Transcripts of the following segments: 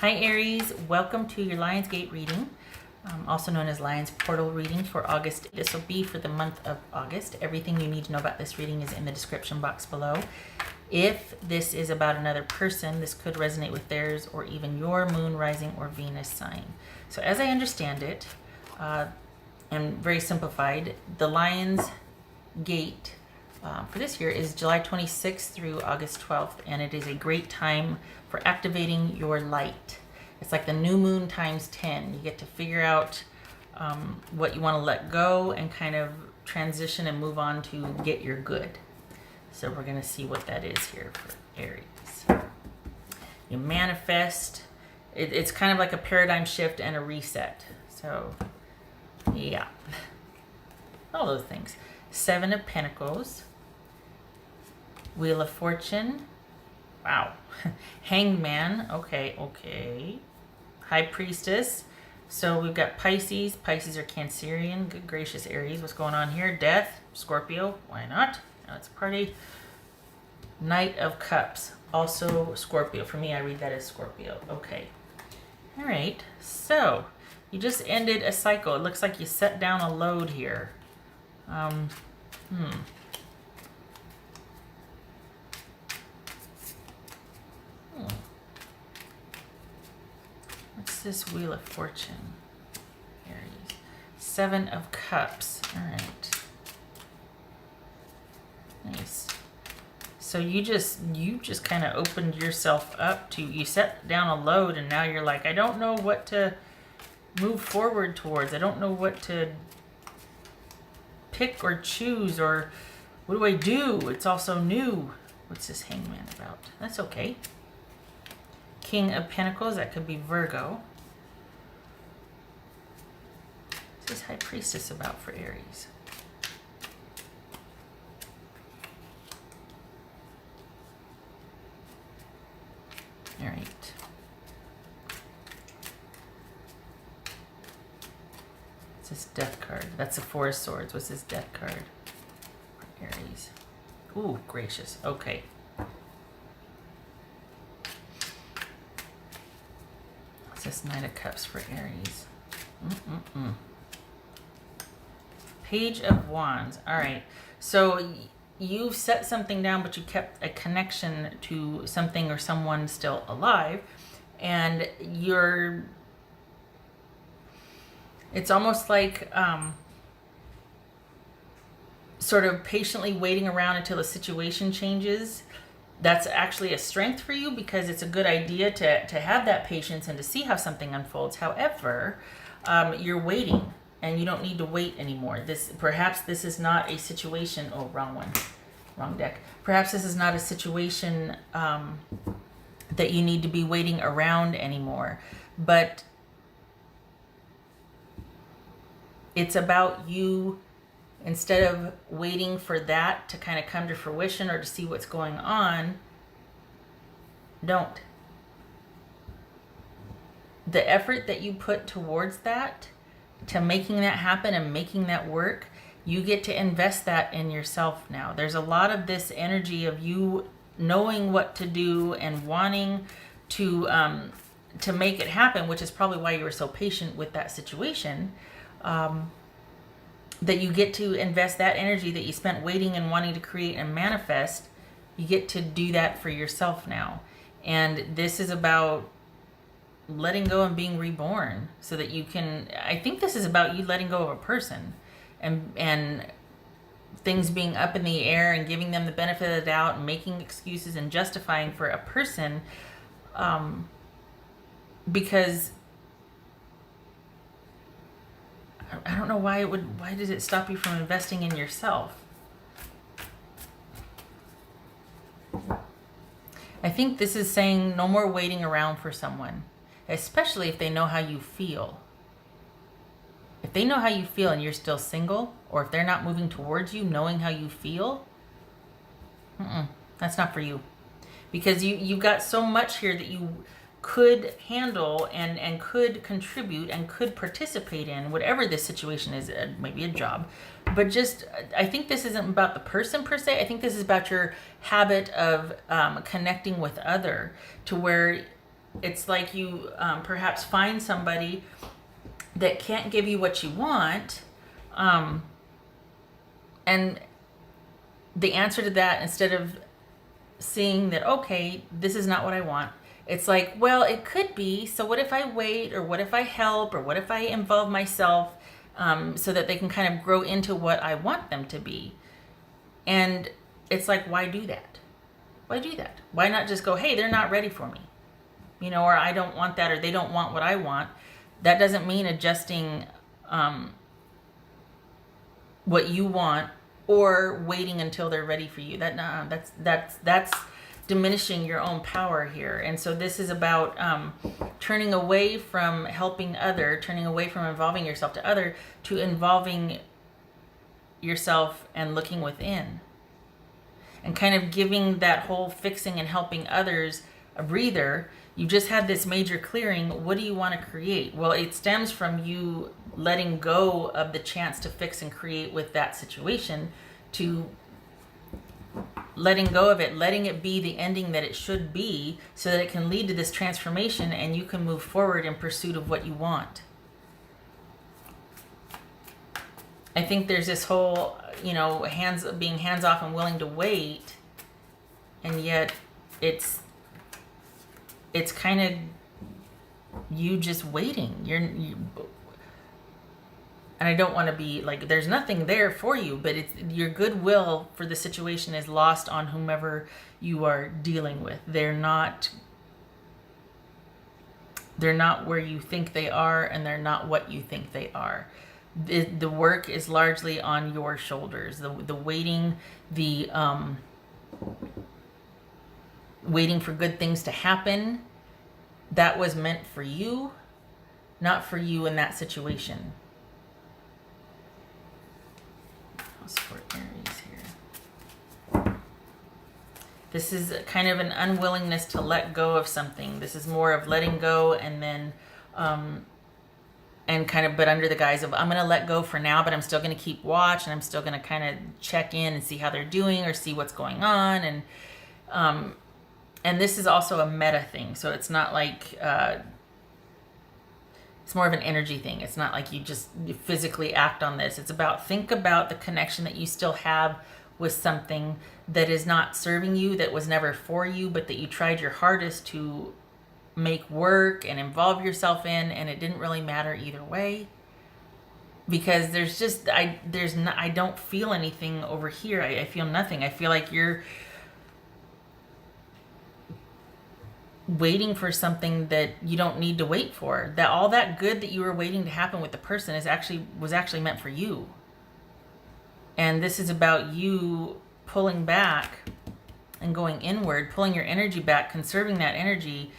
Hi Aries, welcome to your Lionsgate reading, also known as Lions Portal reading for August. This will be for the month of August. Everything you need to know about this reading is in the description box below. If this is about another person, this could resonate with theirs or even your moon, rising, or Venus sign. So as I understand it, and very simplified, the Lions Gate for this year is July 26th through August 12th, and it is a great time for activating your light. It's like the new moon times 10. You get to figure out what you want to let go and kind of transition and move on to get your good. So we're going to see what that is here for Aries. You manifest. It's kind of like a paradigm shift and a reset. So yeah, all those things. Seven of Pentacles, Wheel of Fortune, wow, Hanged Man, okay, High Priestess. So we've got Pisces. Pisces are Cancerian. Good gracious, Aries, what's going on here? Death, Scorpio, why not? Now let's party. Knight of Cups, also Scorpio. For me, I read that as Scorpio. Okay, all right. So you just ended a cycle. It looks like you set down a load here. What's this Wheel of Fortune? Aries. Seven of Cups. All right. Nice. So you just kind of opened yourself up to, you set down a load and now you're like, I don't know what to move forward towards. I don't know what to pick or choose, or what do I do? It's also new. What's this Hangman about? That's okay. King of Pentacles, that could be Virgo. What's this High Priestess about for Aries? All right. What's this Death card? That's the Four of Swords. What's this Death card for Aries? Ooh, gracious. Okay. What's this Knight of Cups for Aries? Page of Wands. All right. So you set something down, but you kept a connection to something or someone still alive, and it's almost like sort of patiently waiting around until the situation changes. That's actually a strength for you, because it's a good idea to have that patience and to see how something unfolds. However, you're waiting, and you don't need to wait anymore. Perhaps this is not a situation. Oh, wrong one, wrong deck. Perhaps this is not a situation that you need to be waiting around anymore, but it's about you, instead of waiting for that to kind of come to fruition or to see what's going on, don't. The effort that you put towards that, to making that happen and making that work, you get to invest that in yourself now. There's a lot of this energy of you knowing what to do and wanting to make it happen, which is probably why you were so patient with that situation. That you get to invest that energy that you spent waiting and wanting to create and manifest. You get to do that for yourself now. And this is about letting go and being reborn, so that you can, I think this is about you letting go of a person and things being up in the air and giving them the benefit of the doubt and making excuses and justifying for a person, because I don't know why why does it stop you from investing in yourself? I think this is saying no more waiting around for someone, especially if they know how you feel. If they know how you feel and you're still single, or if they're not moving towards you knowing how you feel, that's not for you. Because you've got so much here that you could handle and could contribute and could participate in whatever this situation is, maybe a job. But just, I think this isn't about the person per se. I think this is about your habit of connecting with other, to where it's like you perhaps find somebody that can't give you what you want, and the answer to that, instead of seeing that, okay, this is not what I want, it's like, well, it could be, so what if I wait, or what if I help, or what if I involve myself, so that they can kind of grow into what I want them to be. And it's like, why do that? Why do that? Why not just go, hey, they're not ready for me, you know, or I don't want that, or they don't want what I want. That doesn't mean adjusting what you want or waiting until they're ready for you. That's diminishing your own power here. And so this is about turning away from helping other, turning away from involving yourself to other, to involving yourself and looking within, and kind of giving that whole fixing and helping others a breather. You just had this major clearing. What do you want to create? Well, it stems from you letting go of the chance to fix and create with that situation, to letting go of it, letting it be the ending that it should be, so that it can lead to this transformation and you can move forward in pursuit of what you want. I think there's this whole, you know, being hands off and willing to wait, and yet it's kind of you just waiting. And I don't want to be like, there's nothing there for you, but it's your goodwill for the situation is lost on whomever you are dealing with. They're not where you think they are, and they're not what you think they are. The work is largely on your shoulders. The waiting, the waiting for good things to happen, that was meant for you, not for you in that situation. How's for Aries here? This is kind of an unwillingness to let go of something. This is more of letting go, and then and kind of, but under the guise of, I'm going to let go for now, but I'm still going to keep watch, and I'm still going to kind of check in and see how they're doing, or see what's going on. And this is also a meta thing. So it's not like, it's more of an energy thing. It's not like you physically act on this. It's about, think about the connection that you still have with something that is not serving you, that was never for you, but that you tried your hardest to make work and involve yourself in, and it didn't really matter either way. Because there's just, I don't feel anything over here. I feel nothing. I feel like you're waiting for something that you don't need to wait for. That all that good that you were waiting to happen with the person was actually meant for you. And this is about you pulling back and going inward, pulling your energy back, conserving that energy,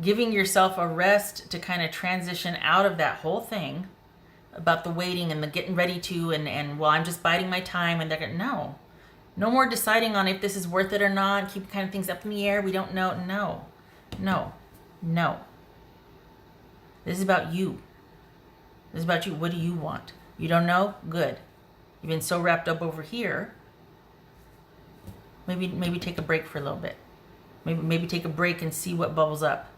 giving yourself a rest to kind of transition out of that whole thing about the waiting and the getting ready to, and well, I'm just biding my time, and they're going, no more deciding on if this is worth it or not, keep kind of things up in the air. We don't know. No. This is about you. This is about you. What do you want? You don't know? Good. You've been so wrapped up over here. Maybe take a break for a little bit. Maybe take a break and see what bubbles up.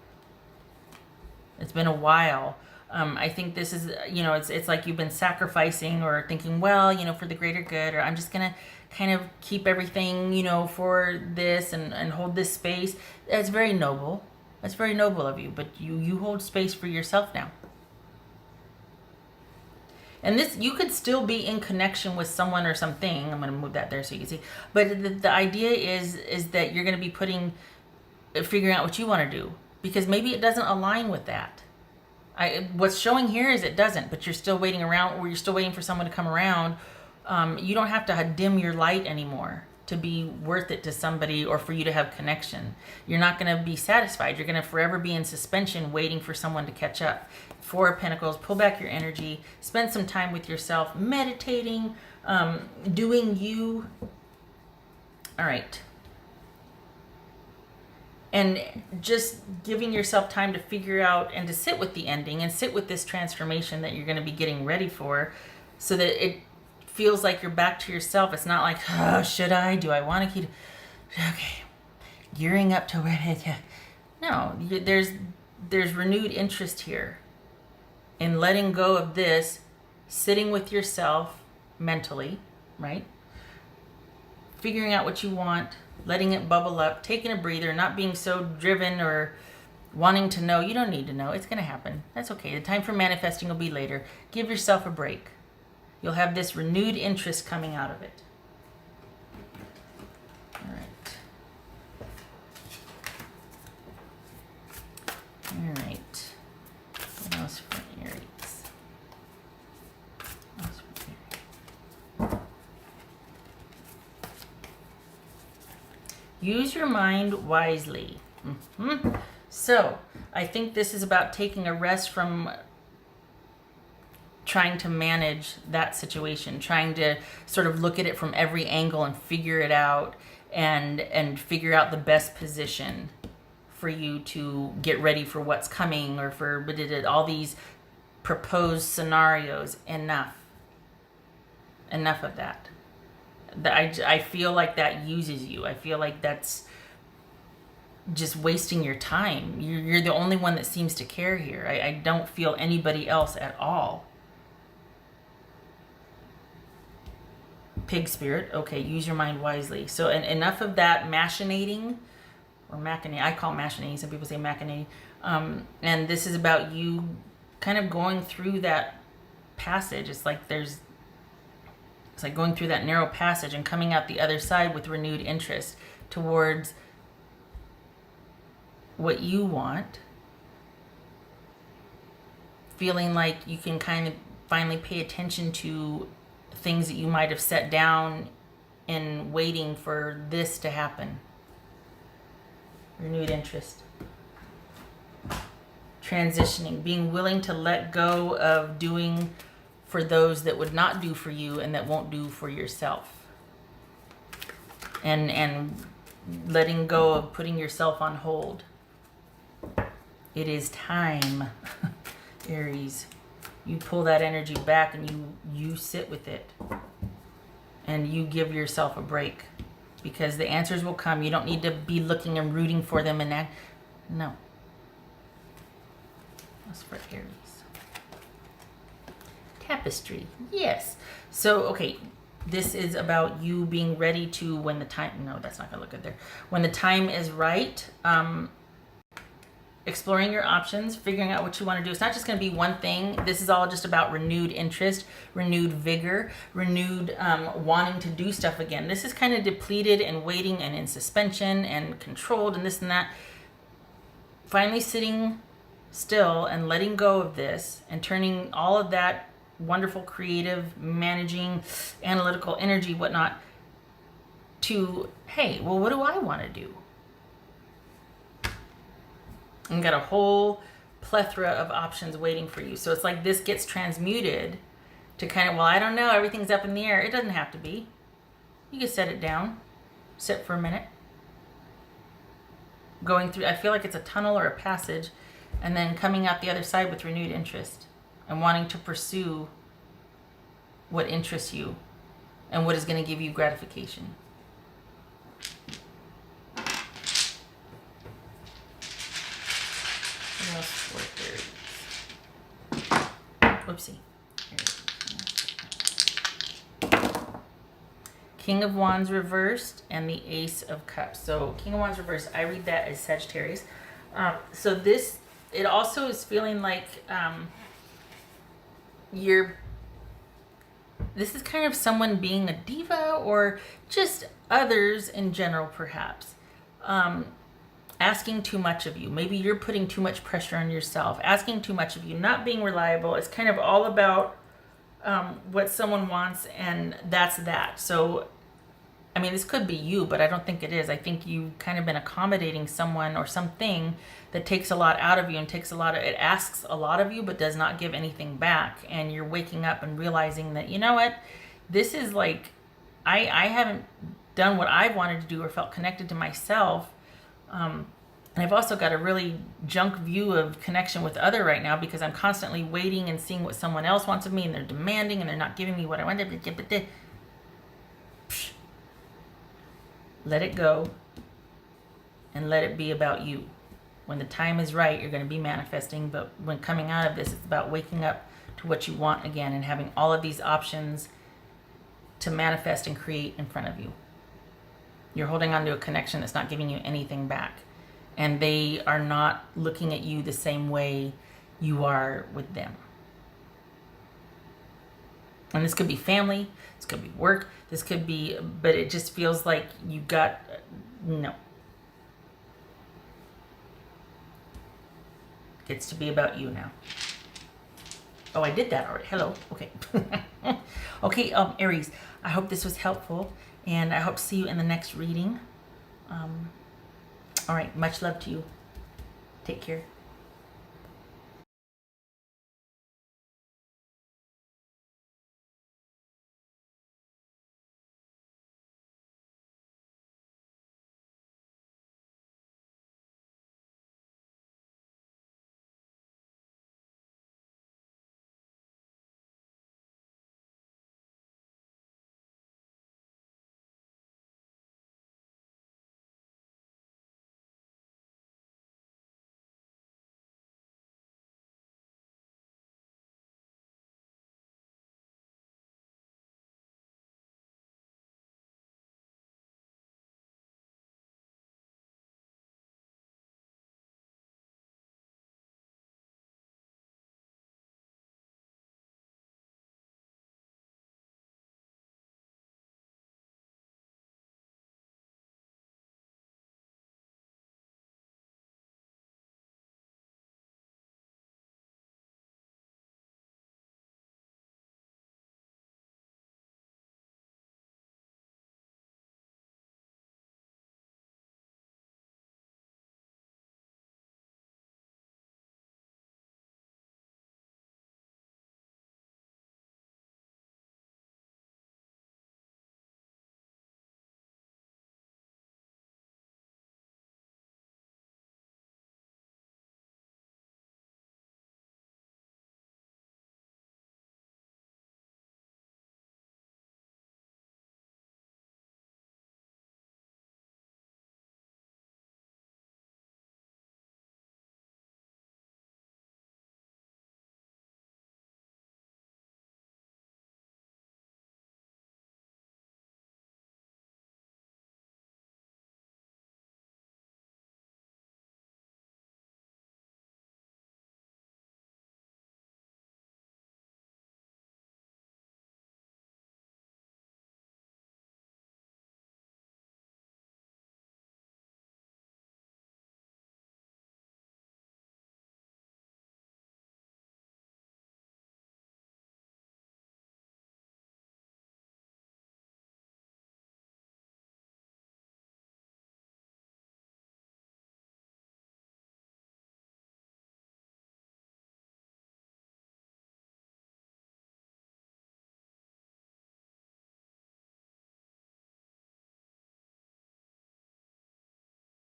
It's been a while. I think this is, it's like you've been sacrificing or thinking, well, for the greater good, or I'm just going to kind of keep everything, for this and hold this space. That's very noble. That's very noble of you, but you hold space for yourself now. And this, you could still be in connection with someone or something. I'm going to move that there so you can see. But the idea is that you're going to be figuring out what you want to do, because maybe it doesn't align with that. What's showing here is it doesn't, but you're still waiting around, or you're still waiting for someone to come around. You don't have to dim your light anymore to be worth it to somebody, or for you to have connection. You're not going to be satisfied. You're going to forever be in suspension waiting for someone to catch up. Four of Pentacles, pull back your energy, spend some time with yourself, meditating, doing you. All right. And just giving yourself time to figure out and to sit with the ending and sit with this transformation that you're going to be getting ready for, so that it feels like you're back to yourself. It's not like, oh, should I? Do I want to keep? Okay, gearing up to where? No, there's renewed interest here in letting go of this, sitting with yourself mentally, right? Figuring out what you want, letting it bubble up, taking a breather, not being so driven or wanting to know. You don't need to know. It's going to happen. That's okay. The time for manifesting will be later. Give yourself a break. You'll have this renewed interest coming out of it. All right. All right. What else for Aries? What else for Aries? Use your mind wisely. So, I think this is about taking a rest from trying to manage that situation, trying to sort of look at it from every angle and figure it out and figure out the best position for you to get ready for what's coming or for all these proposed scenarios. Enough of that. I feel like that uses you. I feel like that's just wasting your time. You're the only one that seems to care here. I don't feel anybody else at all. Pig spirit. Okay, use your mind wisely. So enough of that machinating or machinating. I call it machinating. Some people say machinating. And this is about you kind of going through that passage. It's like going through that narrow passage and coming out the other side with renewed interest towards what you want. Feeling like you can kind of finally pay attention to things that you might have set down in waiting for this to happen. Renewed interest. Transitioning. Being willing to let go of doing for those that would not do for you and that won't do for yourself. And letting go of putting yourself on hold. It is time, Aries. You pull that energy back and you sit with it. And you give yourself a break. Because the answers will come. You don't need to be looking and rooting for them and that. No. That's for Aries. Tapestry. Yes. So, okay. This is about you being ready to when the time... No, that's not going to look good there. When the time is right... exploring your options, figuring out what you want to do. It's not just going to be one thing. This is all just about renewed interest, renewed vigor, renewed wanting to do stuff again. This is kind of depleted and waiting and in suspension and controlled and this and that. Finally sitting still and letting go of this and turning all of that wonderful, creative, managing, analytical energy, whatnot, to, hey, well, what do I want to do? And got a whole plethora of options waiting for you. So it's like this gets transmuted to kind of, well, I don't know, everything's up in the air. It doesn't have to be. You can set it down, sit for a minute. Going through, I feel like it's a tunnel or a passage, and then coming out the other side with renewed interest and wanting to pursue what interests you and what is going to give you gratification. Whoopsie. King of Wands reversed and the Ace of Cups. So King of Wands reversed, I read that as Sagittarius. So this, it also is feeling like this is kind of someone being a diva or just others in general perhaps. Asking too much of you. Maybe you're putting too much pressure on yourself. Asking too much of you. Not being reliable. It's kind of all about what someone wants, and that's that. So, I mean, this could be you, but I don't think it is. I think you've kind of been accommodating someone or something that takes a lot out of you and takes a lot of, it asks a lot of you, but does not give anything back. And you're waking up and realizing that, you know what? This is like, I haven't done what I wanted to do or felt connected to myself. And I've also got a really junk view of connection with other right now because I'm constantly waiting and seeing what someone else wants of me, and they're demanding and they're not giving me what I want. Let it go and let it be about you. When the time is right, you're going to be manifesting. But when coming out of this, it's about waking up to what you want again and having all of these options to manifest and create in front of you. You're holding on to a connection that's not giving you anything back. And they are not looking at you the same way you are with them. And this could be family, this could be work, this could be, but it just feels like you got, no. Gets to be about you now. Oh, I did that already. Hello. Okay. Okay, Aries, I hope this was helpful, and I hope to see you in the next reading. All right, much love to you. Take care.